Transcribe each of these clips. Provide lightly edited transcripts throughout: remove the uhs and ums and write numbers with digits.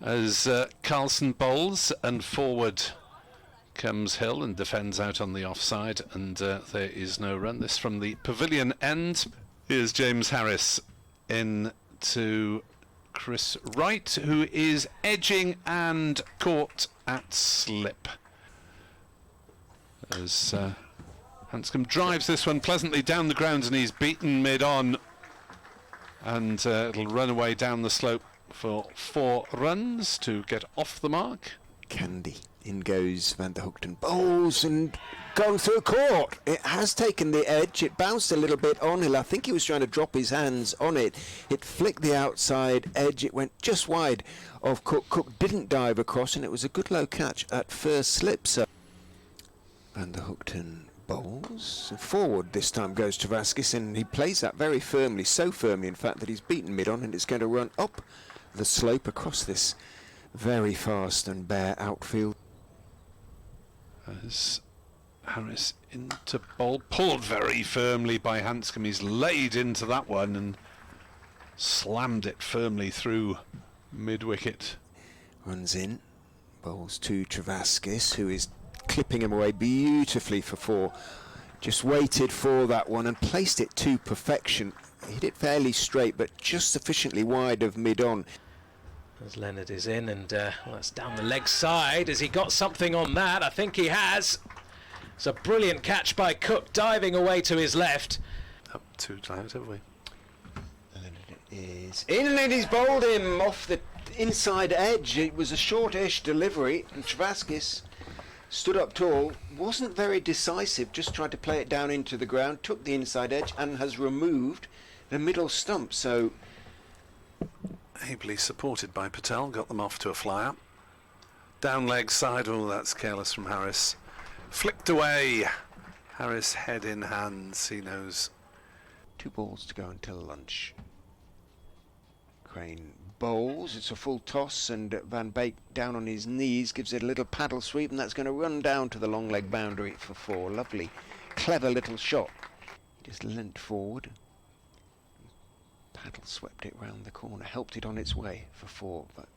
as Carlson bowls, and forward comes Hill and defends out on the offside, and there is no run. This from the pavilion end. Here's James Harris in to Chris Wright, who is edging and caught at slip. As Hanscom drives this one pleasantly down the ground, and he's beaten mid-on, and it'll run away down the slope for 4 runs to get off the mark. Candy. In goes Van der Hoogten, bowls and gone through court. It has taken the edge. It bounced a little bit on Hill. I think he was trying to drop his hands on it. It flicked the outside edge. It went just wide of Cook. Cook didn't dive across, and it was a good low catch at first slip. So Van der Hoogten bowls forward. This time goes to Vaskis, and he plays that very firmly, so firmly in fact that he's beaten mid-on, and it's going to run up the slope across this very fast and bare outfield. As Harris into bowl, pulled very firmly by Hanscom. He's laid into that one and slammed it firmly through mid-wicket. Runs in, bowls to Travaskis, who is clipping him away beautifully for 4. Just waited for that one and placed it to perfection. Hit it fairly straight, but just sufficiently wide of mid-on. As Leonard is in, and that's down the leg side. Has he got something on that? I think he has. It's a brilliant catch by Cook, diving away to his left. Up 2 times, have we? Leonard is in, and he's bowled him off the inside edge. It was a shortish delivery, and Travaskis stood up tall, wasn't very decisive, just tried to play it down into the ground, took the inside edge, and has removed the middle stump. So ably supported by Patel, got them off to a flyer. Down leg side, oh, that's careless from Harris. Flicked away. Harris head in hands, he knows. 2 balls to go until lunch. Crane bowls, it's a full toss, and Van Beek down on his knees gives it a little paddle sweep, and that's going to run down to the long leg boundary for 4. Lovely, clever little shot. He just leant forward. Paddle swept it round the corner, helped it on its way for 4, but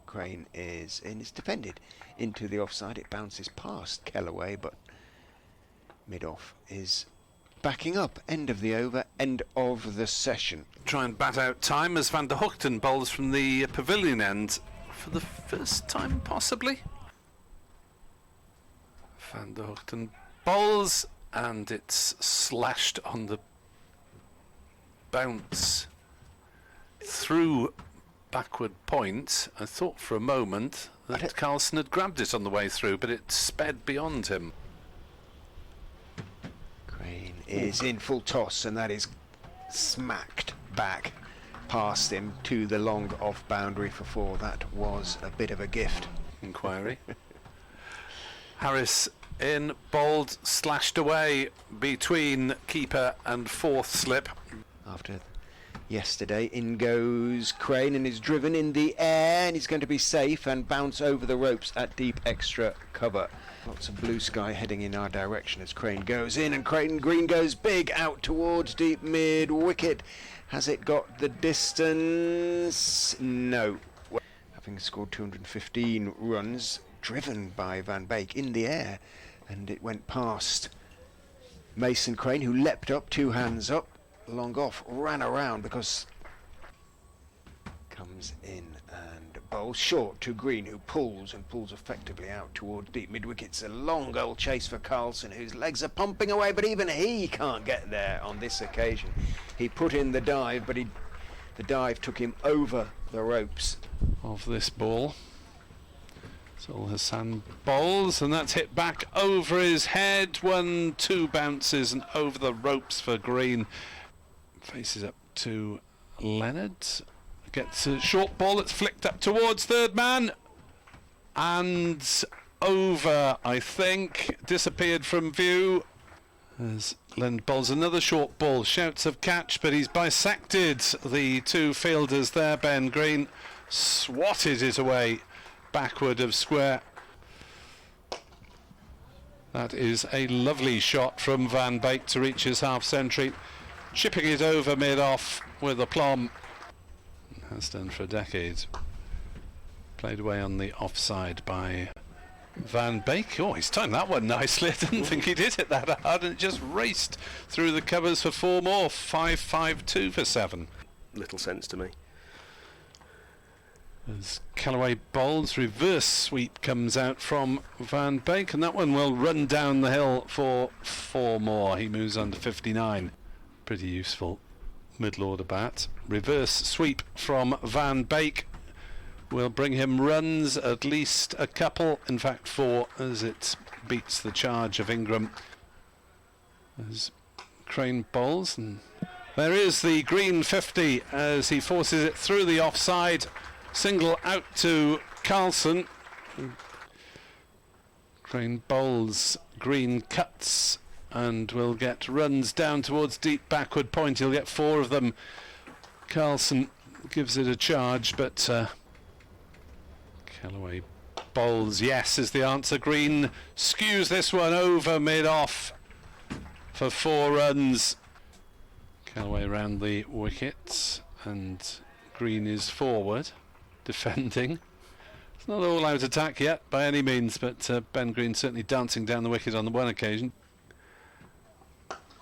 Crane is in. It's defended into the offside. It bounces past Kellaway, but mid-off is backing up. End of the over, end of the session. Try and bat out time as Van der Hoogten bowls from the pavilion end for the first time, possibly. Van der Hoogten bowls, and it's slashed on the bounce through backward point. I thought for a moment that Carlson had grabbed it on the way through, but it sped beyond him. Crane is in full toss, and that is smacked back past him to the long off boundary for 4. That was a bit of a gift. Inquiry. Harris in, bowled, slashed away between keeper and 4th slip. After yesterday, in goes Crane, and is driven in the air, and he's going to be safe and bounce over the ropes at deep extra cover. Lots of blue sky heading in our direction as Crane goes in, and Creighton Green goes big out towards deep mid wicket. Has it got the distance? No. Having scored 215 runs, driven by Van Beek in the air, and it went past Mason Crane, who leapt up, 2 hands up, long off, ran around because comes in and bowls short to Green, who pulls effectively out towards deep mid-wicket. It's a long goal chase for Carlson, whose legs are pumping away, but even he can't get there on this occasion. He put in the dive, but the dive took him over the ropes Of this ball. So Hassan bowls, and that's hit back over his head. 1, 2 bounces and over the ropes for Green. Faces up to Leonard. Gets a short ball that's flicked up towards third man. And over, I think. Disappeared from view. As Leonard bowls another short ball. Shouts of catch, but he's bisected the 2 fielders there. Ben Green swatted it away backward of square. That is a lovely shot from Van Beek to reach his half century, chipping it over mid-off with aplomb. Has done for decades. Played away on the offside by Van Beek. Oh, he's timed that one nicely. I didn't think he did it that hard, and it just raced through the covers for 4 more. 5-5-2 for 7. Little sense to me. As Callaway bowls, reverse sweep comes out from Van Beek, and that one will run down the hill for 4 more. He moves under 59. Pretty useful middle order bat. Reverse sweep from Van Beek will bring him runs, at least a couple, in fact 4, as it beats the charge of Ingram. As Crane bowls, and there is the green 50 as he forces it through the offside. Single out to Carlson. Crane bowls, green cuts, and will get runs down towards deep backward point. He'll get 4 of them. Carlson gives it a charge, but Callaway bowls, yes is the answer. Green skews this one over mid-off for 4 runs. Callaway round the wicket, and Green is forward, defending. It's not all out attack yet by any means, but Ben Green certainly dancing down the wicket on the one occasion.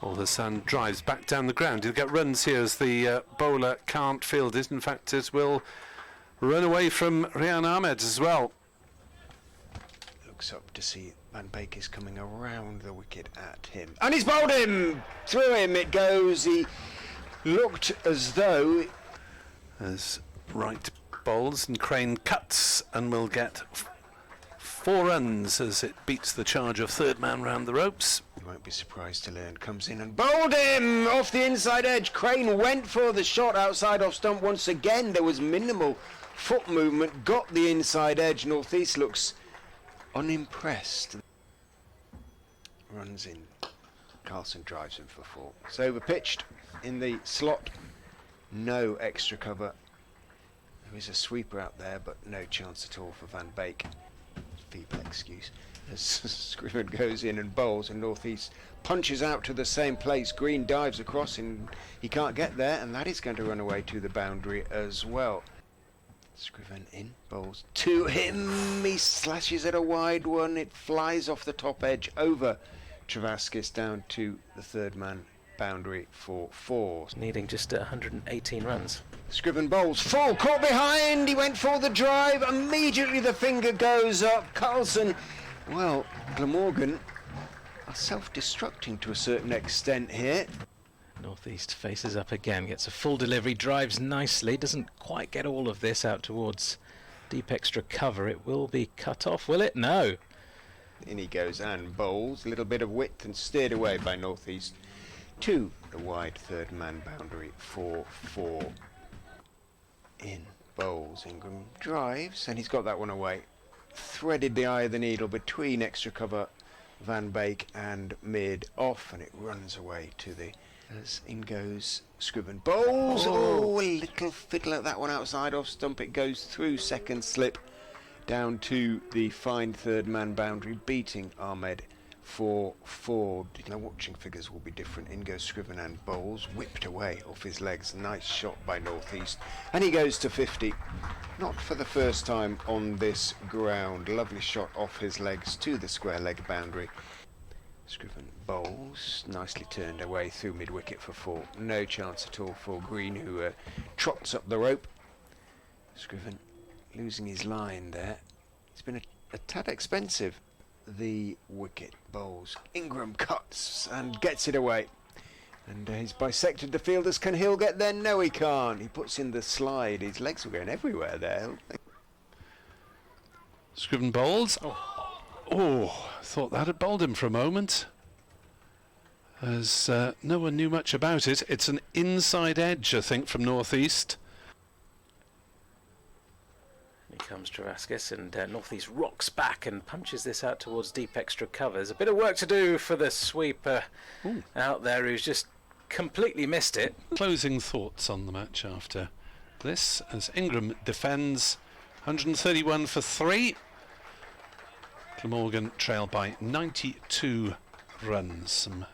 Rothesay drives back down the ground. He'll get runs here as the bowler can't field it. In fact, it will run away from Rian Ahmed as well. Looks up to see Van Beek is coming around the wicket at him. And he's bowled him! Through him it goes. He looked as though... As right bowls, and Crane cuts and will get 4 runs as it beats the charge of third man round the ropes. You won't be surprised to learn. Comes in and bowled him off the inside edge. Crane went for the shot outside off stump once again. There was minimal foot movement. Got the inside edge. North East looks unimpressed. Runs in. Carlson drives him for 4. It's over pitched in the slot. No extra cover. There is a sweeper out there, but no chance at all for Van Beek. Feeble excuse. As Scriven goes in and bowls, and North East punches out to the same place. Green dives across, and he can't get there, and that is going to run away to the boundary as well. Scriven in, bowls to him. He slashes at a wide one. It flies off the top edge over Travaskis down to the third man boundary for 4. Needing just 118 runs. Scriven bowls full, caught behind. He went for the drive. Immediately the finger goes up. Carlson, well, Glamorgan are self-destructing to a certain extent here. North East faces up again, gets a full delivery, drives nicely, doesn't quite get all of this out towards deep extra cover. It will be cut off, will it? No. In he goes and bowls. A little bit of width and steered away by North East to the wide third man boundary for 4. In bowls, Ingram drives, and he's got that one away. Threaded the eye of the needle between extra cover Van Beek and mid off, and it runs away to the... As in goes Scriven bowls. Oh, a little fiddle at that one outside off stump. It goes through second slip down to the fine third man boundary, beating Ahmed for 4. Now watching figures will be different. In goes Scriven and bowls, whipped away off his legs. Nice shot by North East, and he goes to 50. Not for the first time on this ground. Lovely shot off his legs to the square leg boundary. Scriven bowls, nicely turned away through mid-wicket for 4. No chance at all for Green, who trots up the rope. Scriven losing his line there. It's been a tad expensive. The wicket bowls. Ingram cuts and gets it away. And he's bisected the fielders. Can Hill get there? No, he can't. He puts in the slide. His legs were going everywhere there. Scriven bowls. Oh, thought that had bowled him for a moment. As no one knew much about it. It's an inside edge, I think, from North East. Here comes Travaskis, and North East rocks back and punches this out towards deep extra cover. There's a bit of work to do for the sweeper out there who's just completely missed it. Closing thoughts on the match after this, as Ingram defends. 131 for 3. Glamorgan trail by 92 runs. Some